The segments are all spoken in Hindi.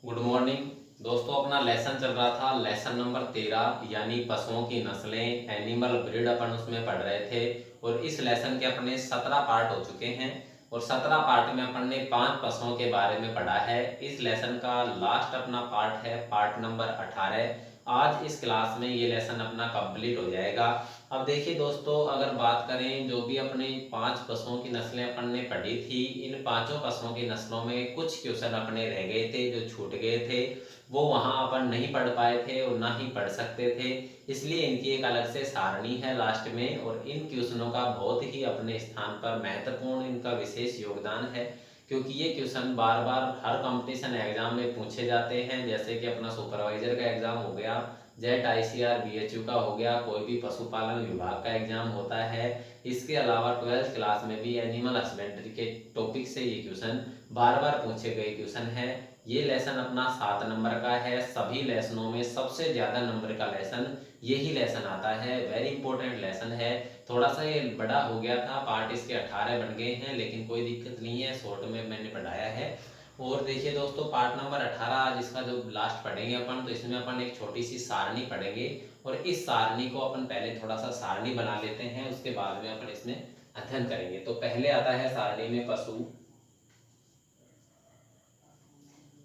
गुड मॉर्निंग दोस्तों। अपना लेसन चल रहा था, लेसन नंबर 13 यानी पशुओं की नस्लें, एनिमल ब्रीड अपन उसमें पढ़ रहे थे। और इस लेसन के अपने 17 पार्ट हो चुके हैं और 17 पार्ट में अपन ने 5 पशुओं के बारे में पढ़ा है। इस लेसन का लास्ट अपना पार्ट है पार्ट नंबर 18। आज इस क्लास में ये लेसन अपना कंप्लीट हो जाएगा। अब देखिए दोस्तों, अगर बात करें जो भी अपने 5 पशुओं की नस्लें अपन ने पढ़ी थी, इन पांचों पशुओं की नस्लों में कुछ क्वेश्चन अपने रह गए थे जो छूट गए थे, वो वहां अपन नहीं पढ़ पाए थे और ना ही पढ़ सकते थे। इसलिए इनकी एक अलग से सारणी है लास्ट में, और इन क्वेश्चनों का बहुत ही अपने स्थान पर महत्वपूर्ण इनका विशेष योगदान है, क्योंकि ये क्वेश्चन बार बार हर कंपटीशन एग्जाम में पूछे जाते हैं। जैसे कि अपना सुपरवाइजर का एग्जाम हो गया, जेट आईसीआर बीएचयू का हो गया, कोई भी पशुपालन विभाग का एग्जाम होता है। इसके अलावा 12th क्लास में भी एनिमल हस्बेंड्री के टॉपिक से ये क्वेश्चन बार बार पूछे गए क्वेश्चन है। ये लेसन अपना 7 नंबर का है। सभी लेसनों में सबसे ज्यादा नंबर का लेसन यही लेसन आता है। वेरी इंपॉर्टेंट लेसन है। थोड़ा सा ये बड़ा हो गया था, पार्ट इसके 18 बन गए हैं, लेकिन कोई दिक्कत नहीं है, शॉर्ट में मैंने पढ़ाया है। और देखिए दोस्तों, पार्ट नंबर 18 जिसका जो लास्ट पढ़ेंगे अपन, तो इसमें अपन एक छोटी सी सारणी पढ़ेंगे। और इस सारणी को अपन पहले थोड़ा सा सारणी बना लेते हैं, उसके बाद में अपन इसमें अध्ययन करेंगे। तो पहले आता है सारणी में पशु।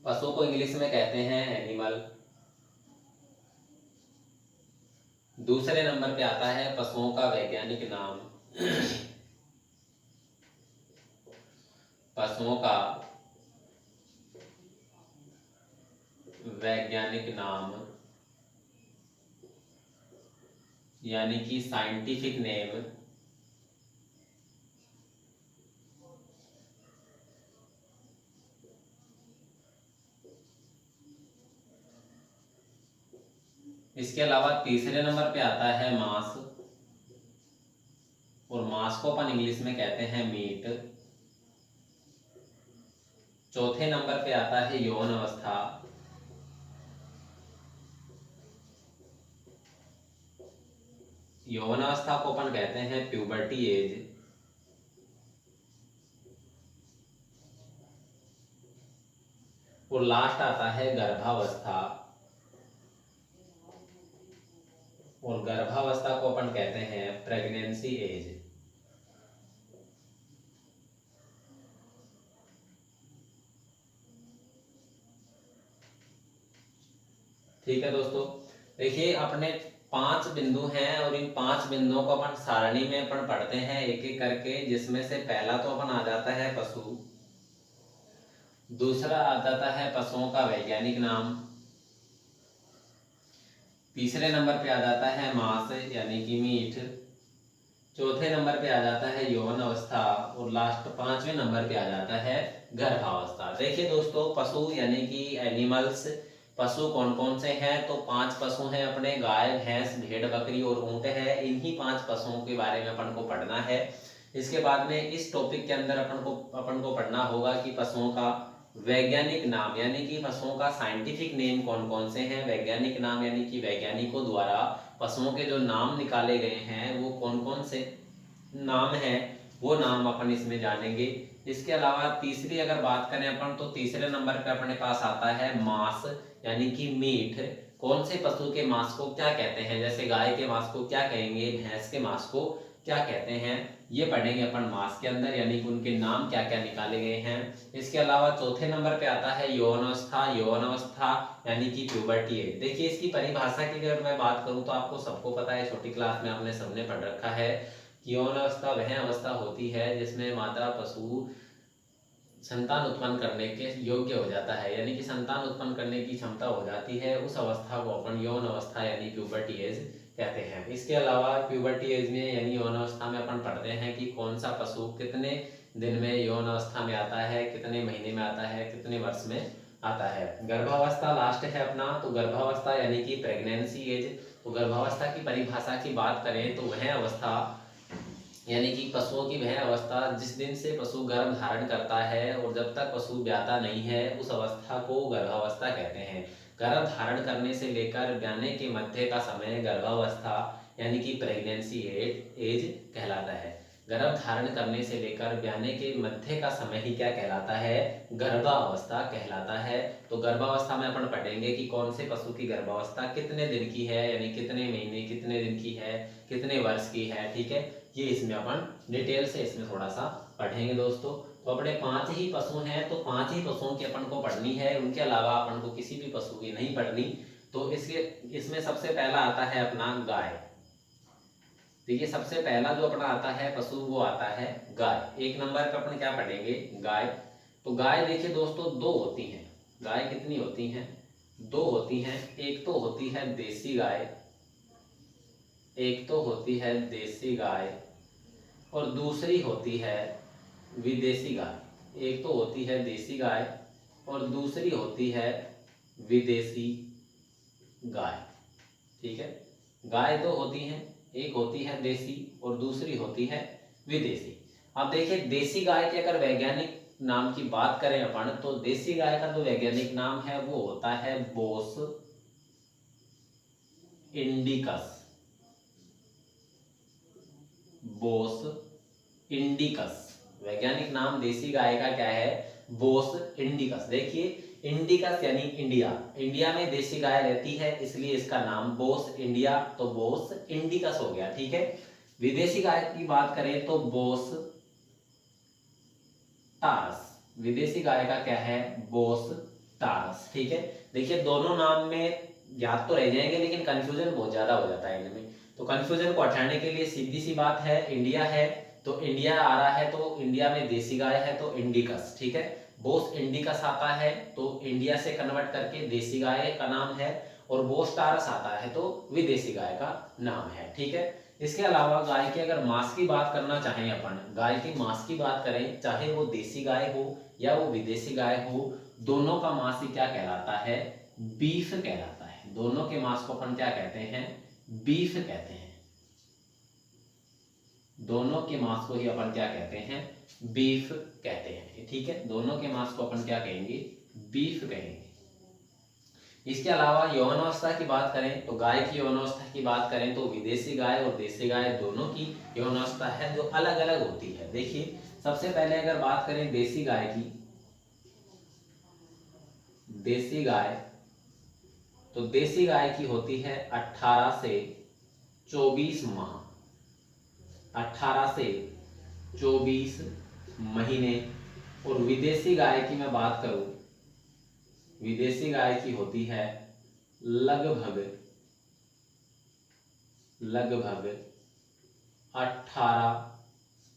पशु को इंग्लिश में कहते हैं एनिमल। दूसरे नंबर पे आता है पशुओं का वैज्ञानिक नाम। पशुओं का वैज्ञानिक नाम यानी कि साइंटिफिक नेम। इसके अलावा तीसरे नंबर पे आता है मांस, और मांस को अपन इंग्लिश में कहते हैं मीट। चौथे नंबर पे आता है यौन अवस्था। यौवन अवस्था को अपन कहते हैं प्यूबर्टी एज। और लास्ट आता है गर्भावस्था, और गर्भावस्था को अपन कहते हैं प्रेगनेंसी एज। ठीक है दोस्तों, देखिए अपने 5 बिंदु हैं और इन 5 बिंदुओं को अपन सारणी में अपन पढ़ते हैं एक एक करके, जिसमें से पहला तो अपन आ जाता है पशु, दूसरा आ जाता है पशुओं का वैज्ञानिक नाम, तीसरे नंबर पे आ जाता है मांस यानी कि मीट, चौथे नंबर पे आ जाता है यौन अवस्था, और लास्ट 5वें नंबर पे आ जाता है गर्भावस्था। देखिए दोस्तों, पशु यानी कि एनिमल्स, पशु कौन कौन से हैं, तो 5 पशु हैं अपने, गाय भैंस भेड़ बकरी और ऊंट है। इन्हीं 5 पशुओं के बारे में अपन को पढ़ना है। इसके बाद में इस टॉपिक के अंदर अपन को पढ़ना होगा कि पशुओं का वैज्ञानिक नाम यानी कि पशुओं का साइंटिफिक नेम कौन कौन से हैं। वैज्ञानिक नाम यानी कि वैज्ञानिकों द्वारा पशुओं के जो नाम निकाले गए हैं वो कौन कौन से नाम है, वो नाम अपन इसमें जानेंगे। इसके अलावा तीसरी अगर बात करें अपन, तो तीसरे नंबर पे अपने पास आता है मांस यानी कि मीट। कौन से पशु के मांस को क्या कहते हैं, जैसे गाय के मांस को क्या कहेंगे, भैंस के मांस को क्या कहते हैं, ये पढ़ेंगे अपन मांस के अंदर, यानी कि उनके नाम क्या क्या निकाले गए हैं। इसके अलावा चौथे नंबर पे आता है यौन अवस्था। यौन अवस्था यानी कि प्यूबर्टी एज। देखिए इसकी परिभाषा की अगर मैं बात करूं तो आपको सबको पता है, छोटी क्लास में आपने सबने पढ़ रखा है कि यौन अवस्था वह अवस्था होती है जिसमें मादा पशु संतान उत्पन्न करने के योग्य हो जाता है, यानी कि संतान उत्पन्न करने की क्षमता हो जाती है। उस अवस्था को अपन यौन अवस्था यानी प्यूबर्टी एज कहते हैं। इसके अलावा प्यूबर्टी एज में यानी यौन अवस्था में अपन पढ़ते हैं कि कौन सा पशु कितने दिन में यौन अवस्था में आता है, कितने महीने में आता है, कितने वर्ष में आता है। गर्भावस्था लास्ट है अपना, तो गर्भावस्था यानी कि प्रेगनेंसी एज। तो गर्भावस्था की परिभाषा की बात करें तो वह अवस्था यानी कि पशुओं की वह अवस्था जिस दिन से पशु गर्भ धारण करता है और जब तक पशु ब्याता नहीं है, उस अवस्था को गर्भावस्था कहते हैं। गर्भ धारण करने से लेकर ब्याने के मध्य का समय गर्भावस्था यानी कि प्रेगनेंसी एज कहलाता है। गर्भ धारण करने से लेकर ब्याने के मध्य का समय ही क्या कहलाता है, गर्भावस्था कहलाता है। तो गर्भावस्था में अपन पढ़ेंगे कि कौन से पशु की गर्भावस्था कितने दिन की है, यानी कितने महीने कितने दिन की है, कितने वर्ष की है, ठीक है। ये इसमें अपन डिटेल से इसमें थोड़ा सा पढ़ेंगे दोस्तों। तो अपने 5 ही पशु हैं, तो 5 ही पशुओं की अपन को पढ़नी है, उनके अलावा अपन को किसी भी पशु की नहीं पढ़नी। तो इसमें सबसे पहला आता है अपना गाय। देखिए सबसे पहला जो अपना आता है पशु वो आता है गाय। 1 नंबर पर अपन क्या पढ़ेंगे, गाय। तो गाय देखिए दोस्तों 2 होती हैं। गाय कितनी होती हैं, 2 होती हैं। एक तो होती है देसी गाय, एक तो होती है देसी गाय और दूसरी होती है विदेशी गाय। एक तो होती है देसी गाय और दूसरी होती है विदेशी गाय, ठीक है। गाय 2 होती हैं, एक होती है देसी और दूसरी होती है विदेशी। अब देखिए देसी गाय के अगर वैज्ञानिक नाम की बात करें अपन, तो देसी गाय का जो वैज्ञानिक नाम है वो होता है बोस इंडिकस। बोस इंडिकस वैज्ञानिक नाम देसी गाय का क्या है, बोस इंडिकस। देखिए इंडिकस यानी इंडिया, इंडिया में देसी गाय रहती है इसलिए इसका नाम बोस इंडिया, तो बोस इंडिकस हो गया, ठीक है। विदेशी गाय की बात करें तो बोस टारस। विदेशी गाय का क्या है, बोस टारस, ठीक है। देखिए दोनों नाम में याद तो रह जाएंगे लेकिन कंफ्यूजन बहुत ज्यादा हो जाता है इनमें। तो कंफ्यूजन को हटाने के लिए सीधी सी बात है, इंडिया है तो इंडिया आ रहा है, तो इंडिया में देसी गाय है तो इंडिकस, ठीक है। बोस इंडिकस आता है तो इंडिया से कन्वर्ट करके देसी गाय का नाम है, और बोस टारस आता है तो विदेशी गाय का नाम है, ठीक है। इसके अलावा गाय के अगर मांस की बात करना चाहें अपन, गाय के मांस की बात करें, चाहे वो देसी गाय हो या वो विदेशी गाय हो, दोनों का मांस ही क्या कहलाता है, बीफ कहलाता है। दोनों के मांस को अपन क्या कहते हैं, बीफ कहते हैं। दोनों के मांस को ही अपन क्या कहते हैं, बीफ कहते हैं, ठीक है। दोनों के मांस को अपन क्या कहेंगे, बीफ कहेंगे। इसके अलावा यौनावस्था की बात करें तो गाय की यौनावस्था की बात करें तो विदेशी गाय और देसी गाय दोनों की यौनावस्था है जो अलग अलग होती है। देखिए सबसे पहले अगर बात करें देसी गाय की, देसी गाय, तो देसी गाय की होती है 18 से 24 माह, 18 से 24 महीने। और विदेशी गाय की मैं बात करूं, विदेशी गाय की होती है लगभग 18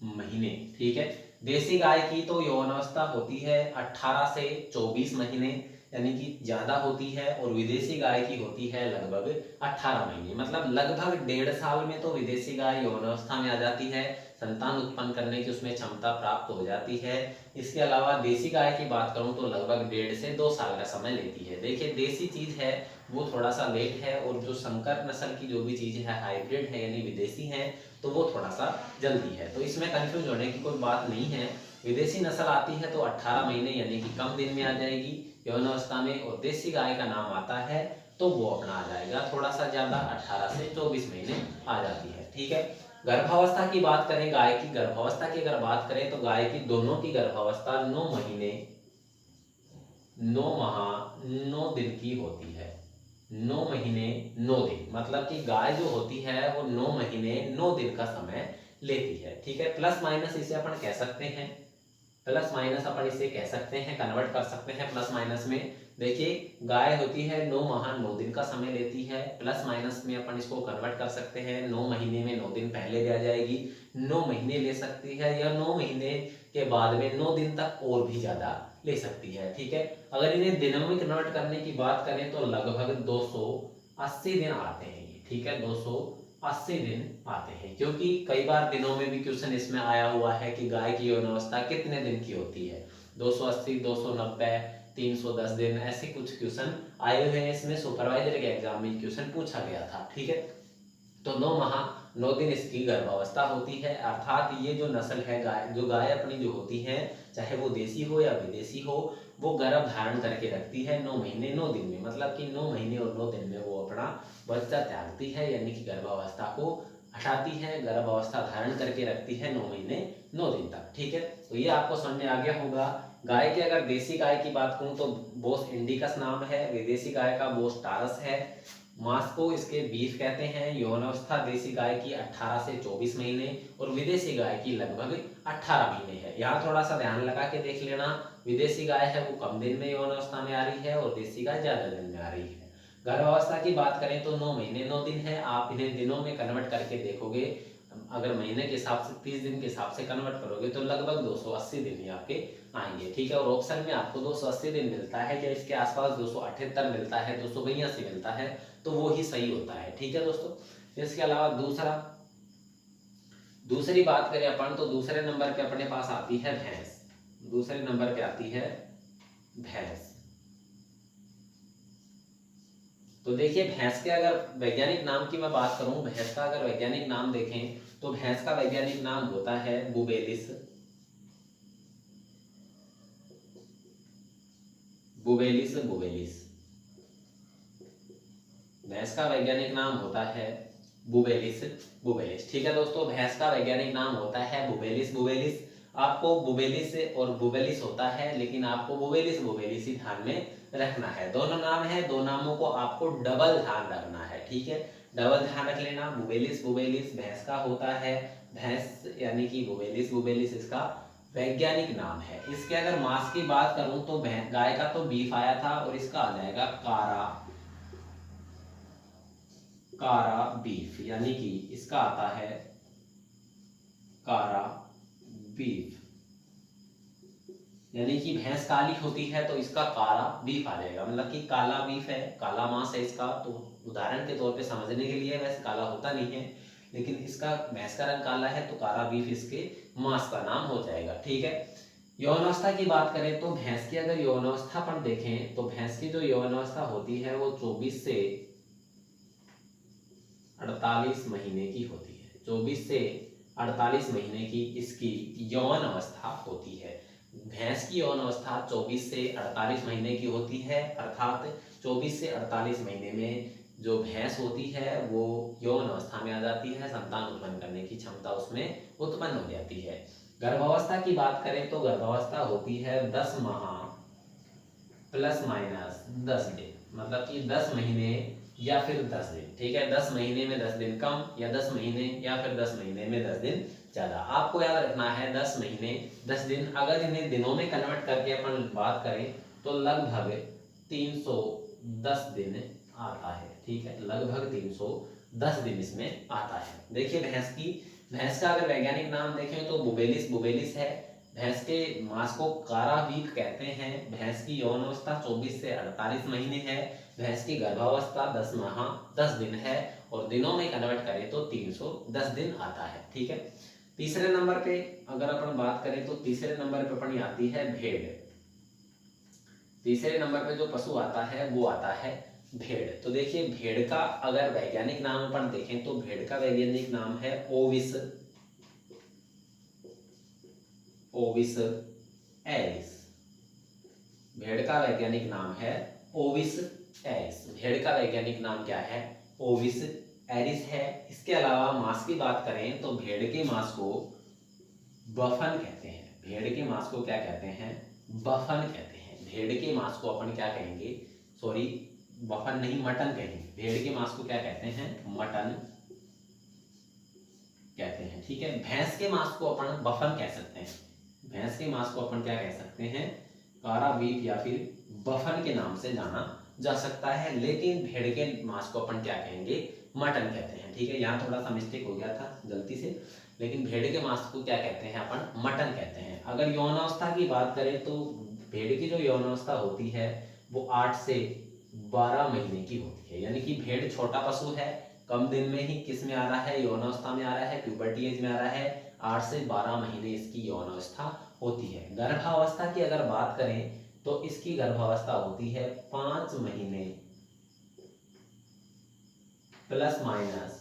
महीने, ठीक है। देसी गाय की तो यौनावस्था होती है 18 से 24 महीने, यानी कि ज्यादा होती है, और विदेशी गाय की होती है लगभग 18 महीने, मतलब लगभग 1.5 साल में तो विदेशी गाय यौनावस्था में आ जाती है, संतान उत्पन्न करने की उसमें क्षमता प्राप्त हो जाती है। इसके अलावा देसी गाय की बात करूं तो लगभग 1.5 से 2 साल का समय लेती है। देखिए देसी चीज है वो थोड़ा सा लेट है, और जो संकर नस्ल की जो भी चीज है हाइब्रिड है यानी विदेशी है तो वो थोड़ा सा जल्दी है। तो इसमें कंफ्यूज होने की कोई बात नहीं है। विदेशी नस्ल आती है तो 18 महीने यानी कि कम दिन में आ जाएगी यौनावस्था में, और देसी गाय का नाम आता है तो वो अपना आ जाएगा थोड़ा सा ज्यादा, 18 से 24 महीने आ जाती है, ठीक है। गर्भावस्था की बात करें, गाय की गर्भावस्था की अगर बात करें तो गाय की दोनों की गर्भावस्था 9 महीने 9 माह 9 दिन की होती है। 9 महीने 9 दिन, मतलब कि गाय जो होती है वो 9 महीने 9 दिन का समय लेती है, ठीक है। प्लस माइनस इसे अपन कह सकते हैं, प्लस माइनस अपन इसे कह सकते हैं, कन्वर्ट कर सकते हैं प्लस माइनस में। देखिए गाय होती है 9 माह 9 दिन का समय लेती है, प्लस माइनस में अपन इसको कन्वर्ट कर सकते हैं, 9 महीने में 9 दिन पहले ले जाएगी, 9 महीने ले सकती है, या 9 महीने के बाद में 9 दिन तक और भी ज्यादा ले सकती है, ठीक है। अगर इन्हें दिनों में कन्वर्ट करने की बात करें तो लगभग 280 दिन आते हैं ये, ठीक है। 280 दिन आते हैं, क्योंकि कई बार दिनों में भी क्वेश्चन इसमें आया हुआ है कि गाय की यौनावस्था कितने दिन की होती है, 280, 290, 310 दिन, ऐसे कुछ क्वेश्चन आए हुए हैं इसमें। सुपरवाइजर के एग्जाम में क्वेश्चन पूछा गया था, ठीक है। तो 9 माह 9 दिन इसकी गर्भावस्था होती है, अर्थात ये जो नस्ल है गाय, जो गाय अपनी जो होती है चाहे वो देसी हो या विदेशी हो, वो गर्भ धारण करके रखती है 9 महीने 9 दिन में, मतलब कि 9 महीने और 9 दिन में वो अपना बच्चा त्यागती है, यानी कि गर्भावस्था को हटाती है, गर्भ अवस्था धारण करके रखती है 9 महीने 9 दिन तक। ठीक है, तो ये आपको समझ में आ गया होगा। गाय के अगर देसी गाय की बात करूं तो बोस इंडिकस नाम है, विदेशी गाय का बोस टारस है। मांस को इसके बीफ कहते हैं। यौनावस्था देसी गाय की 18 से 24 महीने और विदेशी गाय की लगभग 18 महीने है। यहाँ थोड़ा सा ध्यान लगा के देख लेना, विदेशी गाय है वो कम दिन में यौनावस्था में आ रही है और देसी गाय ज्यादा दिन में आ रही है। गर्भावस्था की बात करें तो 9 महीने 9 दिन है। आप इन्हें दिनों में कन्वर्ट करके देखोगे, अगर महीने के हिसाब से 30 दिन के हिसाब से कन्वर्ट करोगे तो लगभग 280 दिन ही आपके आएंगे। ठीक है, और ऑप्शन में आपको 280 दिन मिलता है या इसके आसपास 278 मिलता है, 282 मिलता है, तो वो ही सही होता है। ठीक है दोस्तों, इसके अलावा दूसरी बात करें अपन तो दूसरे नंबर पे अपने पास आती है भैंस। दूसरे नंबर पे आती है भैंस। तो देखिए भैंस के अगर वैज्ञानिक नाम की मैं बात करूं, भैंस का अगर वैज्ञानिक नाम देखें तो भैंस का वैज्ञानिक नाम होता है बुबेलिस। बुबेलिस बुबेलिस भैंस का वैज्ञानिक नाम होता है बुबेलिस बुबेलिस। ठीक है दोस्तों, भैंस का वैज्ञानिक नाम होता है बुबेलिस बुबेलिस। आपको बुबेलिस और बुबेलिस होता है, लेकिन आपको बुबेलिस बुबेलिस ही ध्यान में रखना है। दोनों नाम है, दो नामों को आपको डबल ध्यान रखना है। ठीक है, डबल ध्यान रख लेना। बुबेलिस बुबेलिस भैंस का होता है, भैंस यानी कि बुबेलिस बुबेलिस इसका वैज्ञानिक नाम है। इसके अगर मांस की बात करूं तो गाय का तो बीफ आया था और इसका आ जाएगा कारा कारा बीफ, यानी कि इसका आता है कारा बीफ, यानी कि भैंस काली होती है तो इसका काला बीफ आ जाएगा। मतलब कि काला बीफ है, काला मांस है इसका। तो उदाहरण के तौर पे समझने के लिए, वैसे काला होता नहीं है लेकिन इसका भैंस का रंग काला है तो काला बीफ इसके मांस का नाम हो जाएगा। ठीक है, यौनावस्था की बात करें तो भैंस की अगर यौनावस्था पर देखें तो भैंस की जो यौनावस्था होती है वो 24 से 48 महीने की होती है। 24 से 48 महीने की इसकी यौन अवस्था होती है। भैंस की यौन अवस्था 24 से 48 महीने की होती है, अर्थात 24 से 48 महीने में जो भैंस होती है वो यौन अवस्था में आ जाती है, संतान उत्पन्न करने की क्षमता उसमें उत्पन्न हो जाती है। गर्भावस्था की बात करें तो गर्भावस्था होती है 10 माह प्लस माइनस 10 दिन, मतलब कि 10 महीने या फिर 10 दिन। ठीक है, 10 महीने में 10 दिन कम या 10 महीने या फिर 10 महीने में 10 दिन ज्यादा। आपको याद रखना है 10 महीने 10 दिन। अगर इन्हें दिनों में कन्वर्ट करके अपन बात करें तो लगभग 310 दिन आता है। ठीक है, लगभग 310 दिन इसमें आता है। देखिए भैंस का अगर वैज्ञानिक नाम देखें तो बुबेलिस बुबेलिस है। भैंस के मांस को कारा बीफ कहते हैं। भैंस की यौन अवस्था 24 से 48 महीने है। भैंस की गर्भावस्था 10 माह 10 दिन है और दिनों में कन्वर्ट करें तो 310 दिन आता है। ठीक है, तीसरे नंबर पे अगर अपन बात करें तो तीसरे नंबर पे अपनी आती है भेड़। तीसरे नंबर पे जो पशु आता है वो आता है भेड़। तो देखिए भेड़ का अगर वैज्ञानिक नाम अपन देखें तो भेड़ का वैज्ञानिक नाम है ओविस ओविस एरिस। भेड़ का वैज्ञानिक नाम है ओविस एरिस। भेड़ का वैज्ञानिक नाम क्या है? ओविस एरिस है। इसके अलावा मांस की बात करें तो भेड़ के मांस को बफन कहते हैं। भेड़ के मांस को क्या कहते हैं? बफन कहते हैं। भेड़ के मांस को अपन क्या कहेंगे? सॉरी, बफन नहीं मटन कहेंगे। भेड़ के मांस को क्या कहते हैं? मटन कहते हैं। ठीक है, भैंस के मांस को अपन बफन कह सकते हैं। भैंस के मांस को अपन क्या कह सकते हैं? कारा बीफ या फिर बफन के नाम से जाना जा सकता है, लेकिन भेड़ के मांस को अपन क्या कहेंगे? मटन कहते हैं। ठीक है, यहाँ थोड़ा सा मिस्टेक हो गया था गलती से, लेकिन भेड़ के मांस को क्या कहते हैं? अपन मटन कहते हैं। अगर यौनावस्था की बात करें तो भेड़ की जो यौनावस्था होती है वो 8 से 12 महीने की होती है। यानी कि भेड़ छोटा पशु है, कम दिन में ही किस में आ रहा है? यौनावस्था में आ रहा है, प्यूबर्टी एज में आ रहा है। 8 से 12 महीने इसकी यौनावस्था होती है। गर्भावस्था की अगर बात करें तो इसकी गर्भावस्था होती है 5 महीने प्लस माइनस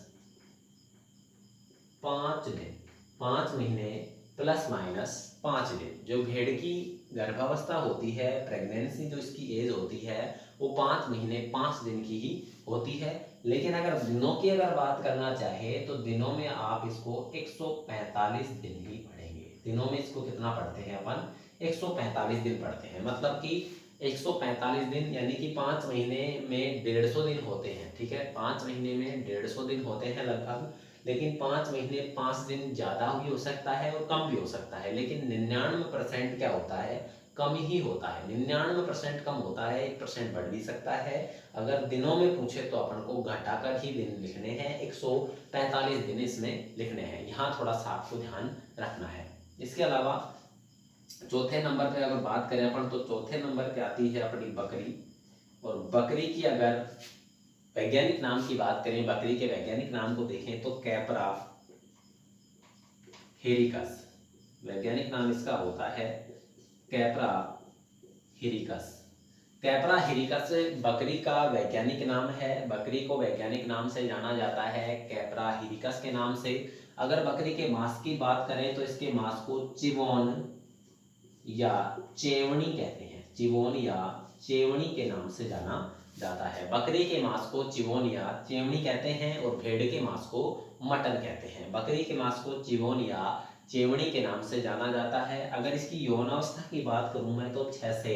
5 दिन। 5 महीने प्लस माइनस 5 दिन। जो भेड़ की गर्भावस्था होती है, प्रेगनेंसी जो इसकी एज होती है वो 5 महीने 5 दिन की ही होती है। लेकिन अगर दिनों की अगर बात करना चाहे तो दिनों में आप इसको 145 दिन ही पढ़ेंगे। दिनों में इसको कितना पढ़ते हैं अपन? 145 दिन पढ़ते हैं। मतलब कि 145 दिन यानी कि 5 महीने में 150 दिन होते हैं। ठीक है, 5 महीने में 150 दिन होते हैं लगभग। लेकिन 5 महीने 5 दिन ज़्यादा भी हो सकता है और कम भी हो सकता है। लेकिन 99% क्या होता है? कम ही होता है। 99% कम होता है, 1% बढ़ भी सकता है। अगर दिनों में पूछे तो अपन को घटाकर ही दिन लिखने हैं, 145 दिन इसमें लिखने हैं। यहाँ थोड़ा सा आपको ध्यान रखना है। इसके अलावा चौथे नंबर पे अगर बात करें अपन तो चौथे नंबर पे आती है अपनी बकरी। और बकरी की अगर वैज्ञानिक नाम की बात करें, बकरी के वैज्ञानिक नाम को देखें तो कैपरा हिरिकस, वैज्ञानिक नाम इसका होता है कैपरा हिरिकस। कैपरा हिरिकस बकरी का वैज्ञानिक नाम है। बकरी को वैज्ञानिक नाम से जाना जाता है कैपरा हिरिकस के नाम से। अगर बकरी के मांस की बात करें तो इसके मांस को चिवोन या चेवणी कहते हैं। चिवोन या चेवणी के नाम से जाना जाता है। बकरी के मांस को चिवोन या चेवणी कहते हैं और भेड़ के मांस को मटन कहते हैं। बकरी के मांस को चिवोन या चेवणी के नाम से जाना जाता है। अगर इसकी यौनावस्था की बात करूं मैं तो 6 से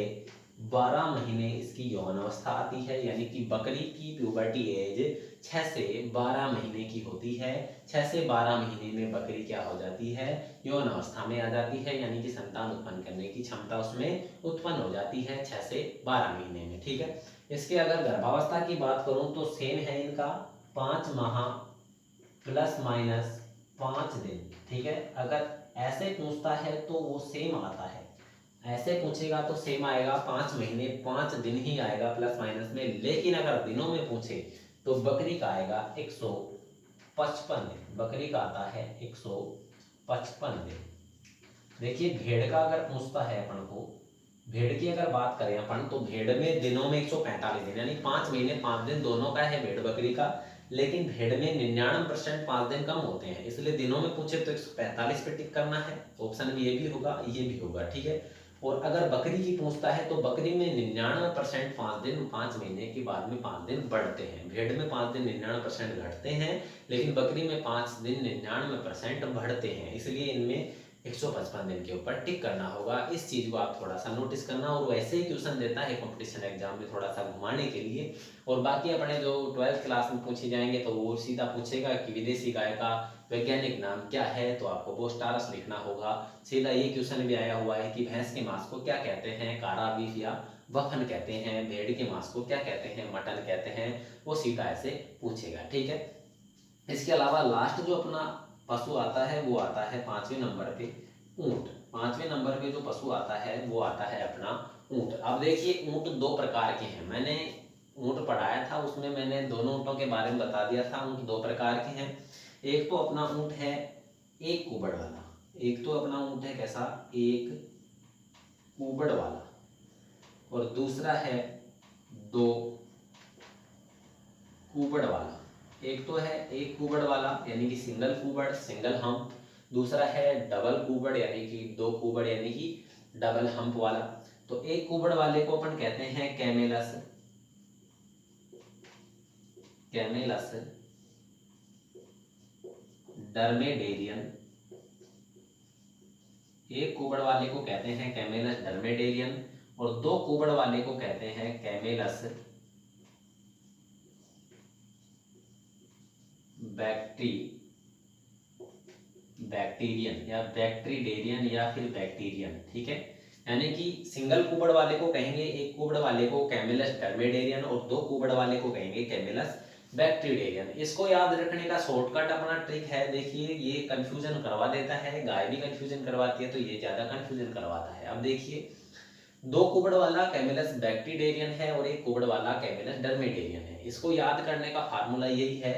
12 महीने इसकी यौनावस्था आती है। यानी कि बकरी की प्यूबर्टी एज 6 से 12 महीने की होती है। 6 से 12 महीने में बकरी क्या हो जाती है? यौन अवस्था में आ जाती है। यानी कि संतान उत्पन्न करने की क्षमता उसमें उत्पन्न हो जाती है 6 से 12 महीने में। ठीक है, इसके अगर गर्भावस्था की बात करूं तो सेम है इनका 5 माह प्लस माइनस 5 दिन। ठीक है, अगर ऐसे पूछता है तो वो सेम आता है, ऐसे पूछेगा तो सेम आएगा, 5 महीने 5 दिन ही आएगा प्लस माइनस में। लेकिन अगर दिनों में पूछे तो बकरी का आएगा 155 दिन। बकरी का आता है 155 दिन। देखिए भेड़ का अगर पूछता है अपन को, भेड़ की अगर बात करें अपन तो भेड़ में दिनों में 145 दिन यानी 5 महीने 5 दिन दोनों का है भेड़ बकरी का। लेकिन भेड़ में 99% 5 दिन कम होते हैं, इसलिए दिनों में पूछे तो 145 पे टिक करना है। ऑप्शन में ये भी होगा, ये भी होगा। ठीक है, और अगर बकरी की पूछता है तो बकरी में 99% 5 दिन 5 महीने के बाद में 5 दिन बढ़ते हैं। भेड़ में 5 दिन 99% घटते हैं, लेकिन बकरी में 5 दिन 99% बढ़ते हैं। इसलिए इनमें 155 दिन के ऊपर टिक करना होगा। इस चीज को आप थोड़ा सा नोटिस करना। और वैसे ही क्वेश्चन देता है कंपटीशन एग्जाम में थोड़ा सा घुमाने के लिए। और बाकी अपने जो 12th क्लास में पूछे जाएंगे तो वो सीधा पूछेगा कि विदेशी गाय का वैज्ञानिक नाम क्या है, तो आपको बोस्टारस लिखना होगा। सीधा ये क्वेश्चन भी आया हुआ है कि भैंस के मांस को क्या कहते हैं? कारा बीफ या वफन कहते हैं। भेड़ के मांस को क्या कहते हैं? मटन कहते हैं। वो सीधा ऐसे पूछेगा। ठीक है, इसके अलावा लास्ट जो अपना पशु आता है वो आता है 5वें नंबर पे ऊंट। 5वें नंबर पे जो पशु आता है वो आता है अपना ऊंट। अब देखिए ऊंट 2 प्रकार के हैं। मैंने ऊंट पढ़ाया था, उसमें मैंने दोनों ऊंटों के बारे में बता दिया था। ऊंट 2 प्रकार के हैं। एक तो अपना ऊंट है एक कुबड़ वाला, एक तो अपना ऊंट है कैसा? एक कुबड़ वाला। और दूसरा है 2 कुबड़ वाला। एक तो है एक कुबड़ वाला यानी कि सिंगल कुबड़, सिंगल हम्प। दूसरा है डबल कुबड़ यानी कि 2 कुबड़ यानी कि डबल हम्प वाला। तो एक कुबड़ वाले को अपन कहते हैं कैमेलस, कैमेलस डर्मेडेरियन। एक कुबड़ वाले को कहते हैं कैमेलस डर्मेडेरियन और 2 कुबड़ वाले को कहते हैं कैमेलस बैक्टीरियन या बैक्टीरिडेरियन या फिर बैक्टीरियन। ठीक है, यानी कि सिंगल कुबड़ वाले को कहेंगे, एक कुबड़ वाले को कैमेलस डर्मेडेरियन और 2 कुबड़ वाले को कहेंगे कैमेलस बैक्टीरिडेरियन। इसको याद रखने का शॉर्टकट अपना ट्रिक है। देखिए ये कंफ्यूजन करवा देता है, गाय भी कंफ्यूजन करवाती है, तो ये ज्यादा कंफ्यूजन करवाता है। अब देखिए 2 कुबड़ वाला कैमेलस बैक्टीरिडेरियन है और एक कुबड़ वाला कैमेलस डर्मेडेरियन है। इसको याद करने का फार्मूला यही है।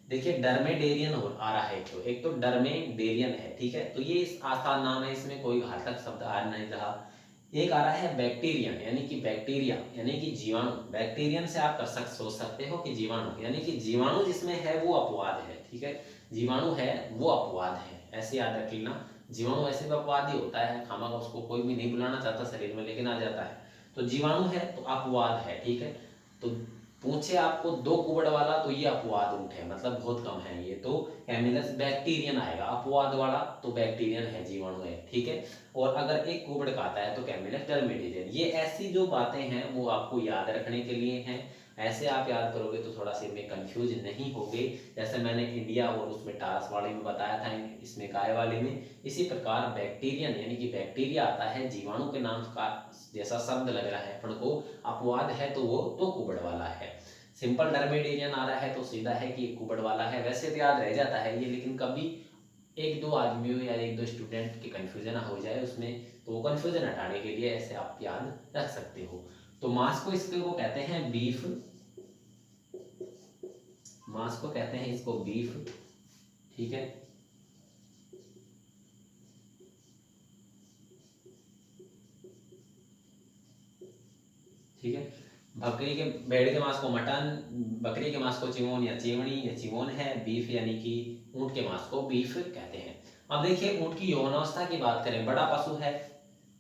देखिए डर्मेडेरियन आ रहा है, एक तो डर्मेडेरियन है। ठीक है, तो ये आसान नाम है, इसमें कोई घातक शब्द आ नहीं रहा। एक आ रहा है बैक्टीरियन यानी कि बैक्टीरिया यानी कि जीवाणु। बैक्टीरियन से आप सोच सकते हो कि जीवाणु यानी कि जीवाणु जिसमें है वो अपवाद है। ठीक है, जीवाणु है वो अपवाद है, ऐसे याद रख लेना। जीवाणु वैसे भी अपवाद ही होता है, खामा का उसको कोई भी नहीं बुलाना चाहता शरीर में, लेकिन आ जाता है। तो जीवाणु है तो अपवाद है, ठीक है। तो पूछे आपको 2 कुबड़ वाला, तो ये अपवाद ऊंट है, मतलब बहुत कम है ये, तो कैमिलस बैक्टीरियन आएगा। अपवाद वाला तो बैक्टीरियन है, जीवाणु है, ठीक है। और अगर 1 कुबड़ का आता है तो कैमिलस टर्मिडेरियन। ये ऐसी जो बातें हैं वो आपको याद रखने के लिए हैं। ऐसे आप याद करोगे तो थोड़ा सा इनमें कंफ्यूज नहीं होगे। जैसे मैंने इंडिया और उसमें टारस वाले में बताया था, इसमें काय वाले में, इसी प्रकार बैक्टीरियन यानी कि बैक्टीरिया आता है, जीवाणु के नाम का जैसा शब्द लग रहा है अपन को, अपवाद है तो वो 2 कुबड़ वाला है। सिंपल टर्मिडेरियन आ रहा है तो सीधा है कि 1 कुबड़ वाला है। वैसे तो याद रह जाता है ये, लेकिन कभी 1-2 आदमियों या 1-2 स्टूडेंट के कंफ्यूजन हो जाए उसमें, तो वो कंफ्यूजन हटाने के लिए ऐसे आप याद रख सकते हो। तो मांस को इसके वो कहते हैं बीफ, मांस को कहते हैं इसको बीफ, ठीक है। ठीक है, बकरी के भेड़ के मांस को मटन, बकरी के मांस को चिमोन या चिमनी या चिमोन है, बीफ यानी कि ऊंट के मांस को बीफ कहते हैं। अब देखिए ऊंट की यौनावस्था की बात करें, बड़ा पशु है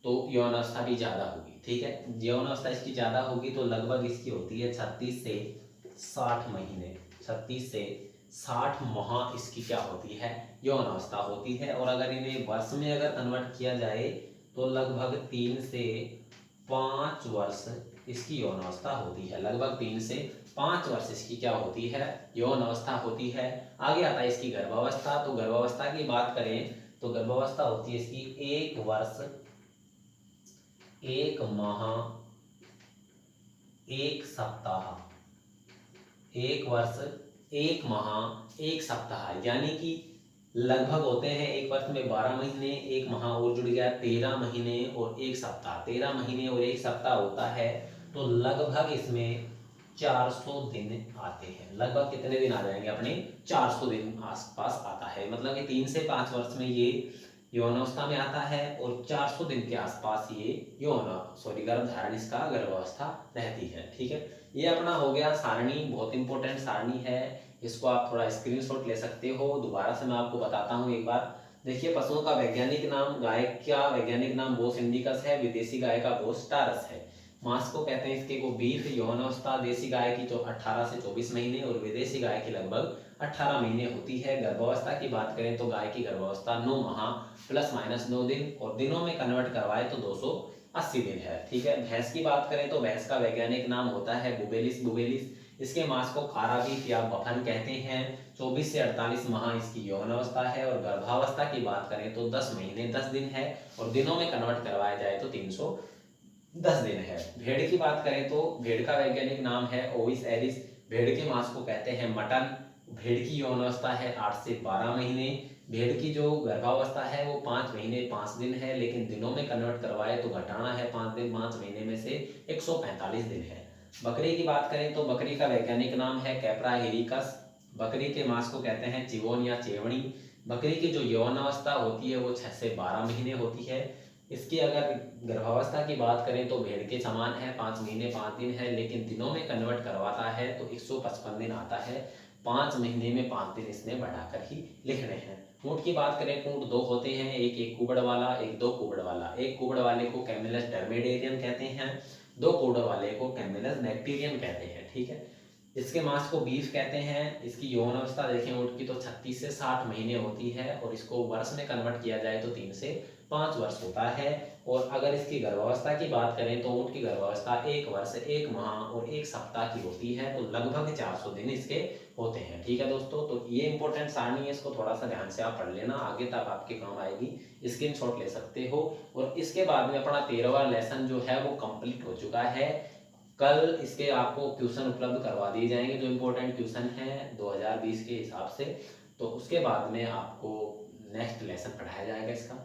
तो यौनावस्था भी ज्यादा होगी, ठीक है। यौनावस्था इसकी ज्यादा होगी तो लगभग इसकी होती है 36 से 60 महीने, 36 से 60 माह इसकी क्या होती है, यौनावस्था होती है। और अगर इन्हें वर्ष में अगर कन्वर्ट किया जाए तो लगभग 3 से 5 वर्ष इसकी यौन अवस्था होती है। लगभग 3 से 5 वर्ष इसकी क्या होती है, यौन अवस्था होती है। आगे आता है इसकी गर्भावस्था। तो गर्भावस्था की बात करें तो गर्भावस्था होती है इसकी 1 वर्ष 1 माह 1 सप्ताह, 1 वर्ष 1 माह 1 सप्ताह, यानी कि लगभग होते हैं एक वर्ष में 12 महीने, 1 माह और जुड़ गया 13 महीने और 1 सप्ताह, 13 महीने और 1 सप्ताह होता है। तो लगभग इसमें 400 दिन आते हैं। लगभग कितने दिन आ जाएंगे अपने, 400 दिन आसपास आता है। मतलब कि 3 से 5 वर्ष में ये यौनावस्था में आता है और 400 दिन के आसपास ये गर्भधारण इसका गर्भावस्था रहती है, ठीक है। ये अपना हो गया सारणी, बहुत इंपॉर्टेंट सारणी है, इसको आप थोड़ा स्क्रीनशॉट ले सकते हो। दोबारा से मैं आपको बताता हूँ एक बार। देखिए पशुओं का वैज्ञानिक नाम, गाय का वैज्ञानिक नाम बोस इंडिकस है, विदेशी गाय का बोस टारस है। मांस को कहते हैं इसके को बीफ। यौनावस्था देशी गाय की 18 से 24 महीने और विदेशी गाय की लगभग 18 महीने होती है। गर्भावस्था की बात करें तो गाय की गर्भावस्था 9 माह ±9 दिन और दिनों में कन्वर्ट करवाए तो 280 दिन है, ठीक है। भैंस की बात करें तो भैंस का वैज्ञानिक नाम होता है बुबेलिस बुबेलिस। इसके मांस को खारा बीफ या बफन कहते हैं। 24 से 48 माह इसकी यौन अवस्था है और गर्भावस्था की बात करें तो 10 महीने 10 दिन है और दिनों में कन्वर्ट करवाया जाए तो 310 दिन है। भेड़ की बात करें तो भेड़ का वैज्ञानिक नाम है ओविस एरिस। भेड़ के मांस को कहते हैं मटन। भेड़ की यौन अवस्था है 8 से 12 महीने। भेड़ की जो गर्भावस्था है वो 5 महीने 5 दिन है, लेकिन दिनों में कन्वर्ट करवाए तो घटाना है 5 दिन, 5 महीने में से 145 दिन है। बकरी की बात करें तो बकरी का वैज्ञानिक नाम है कैप्रा हिरिकस। बकरी के मांस को कहते हैं चिवोन या चेवड़ी। बकरी की जो यौन अवस्था होती है वो 6 से 12 महीने होती है। इसकी अगर गर्भावस्था की बात करें तो भेड़ के समान है, 5 महीने 5 दिन है, लेकिन दिनों में कन्वर्ट करवाता है तो 155 दिन आता है। 5 महीने में 5 दिन इसने बढ़ाकर ही लिखने हैं। ऊँट की बात करें तो ऊँट 2 होते हैं, एक कुबड़ वाला, एक 2 कुबड़ वाला। एक कुबड़ वाले को कैमिलस टर्मिडेरियन कहते हैं, 2 कुबड़ वाले को कैमिलस बैक्टीरियन कहते हैं, ठीक है। इसके मांस को बीफ कहते हैं। इसकी यौन अवस्था देखें ऊँट की तो 36 से 60 महीने होती है और इसको वर्ष में कन्वर्ट किया जाए तो 3 से 5 वर्ष होता है। और अगर इसकी गर्भावस्था की बात करें तो ऊँट की गर्भावस्था 1 वर्ष 1 माह और 1 सप्ताह की होती है, तो लगभग 400 दिन इसके होते हैं, ठीक है दोस्तों। तो ये इंपॉर्टेंट सारणी है, इसको थोड़ा सा ध्यान से आप पढ़ लेना, आगे तक आपके काम आएगी। स्क्रीनशॉट ले सकते हो। और इसके बाद में अपना 13वां लेसन जो है वो कंप्लीट हो चुका है। कल इसके आपको क्वेश्चन उपलब्ध करवा दिए जाएंगे जो इम्पोर्टेंट क्वेश्चन हैं 2020 के हिसाब से। तो उसके बाद में आपको नेक्स्ट लेसन पढ़ाया जाएगा इसका।